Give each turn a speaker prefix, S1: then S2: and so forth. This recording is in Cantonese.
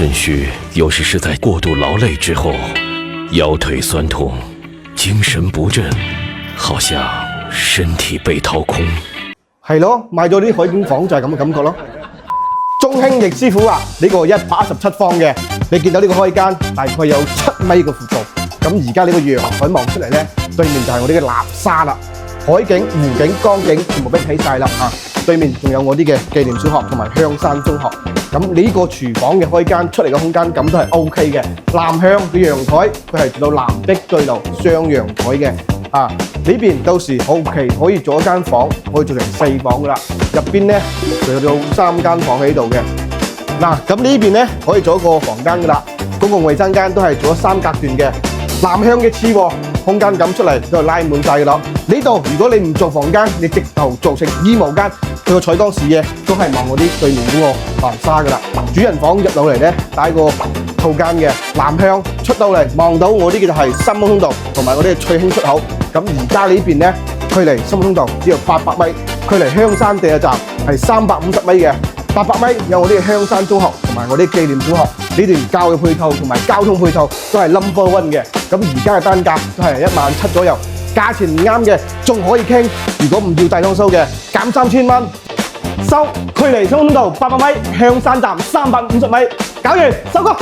S1: 肾虚有时是在过度勞累之後，腰腿酸痛，精神不振，好像身體被掏空。
S2: 係咯，買咗啲海景房就係咁嘅感覺咯。鐘興翼師傅話：呢個117方嘅，你見到呢個開間大概有7米嘅闊度。咁而家呢個陽台望出嚟咧，對面就係我哋嘅南沙啦，海景、湖景、江景全部俾你睇晒啦啊！對面仲有我啲嘅紀念小學同埋香山中學。咁呢個廚房嘅開間出嚟嘅空間感都係 OK 嘅。南向嘅陽台佢係做到南的對流雙陽台嘅啊！呢邊到時後期可以做一間房，可以做成4房噶啦。入邊咧就有3間房喺度嘅。嗱，咁呢邊咧可以做一個房間噶啦，公共衛生間都係做咗3隔斷嘅。南向嘅次臥空間感出嚟都係拉滿晒噶啦。呢度如果你唔做房間，你直頭做成衣帽間，佢個採光視野都係望我啲對面嗰個南沙噶啦。主人房入到嚟咧，帶個套間嘅南向出到嚟望到我啲嘅就係深空通道同埋我啲嘅翠興出口。咁而家呢邊咧，距離深空通道只有800米，距離香山地鐵站係350米嘅。800米有我啲嘅香山中學同埋我啲紀念小學，呢段教育配套同埋交通配套都係 No.1 嘅。咁而家嘅單價都係17000左右，價錢唔啱嘅仲可以傾。如果唔要大通收嘅，減3000蚊。收距離深空通道800米，香山站350米，搞完收工。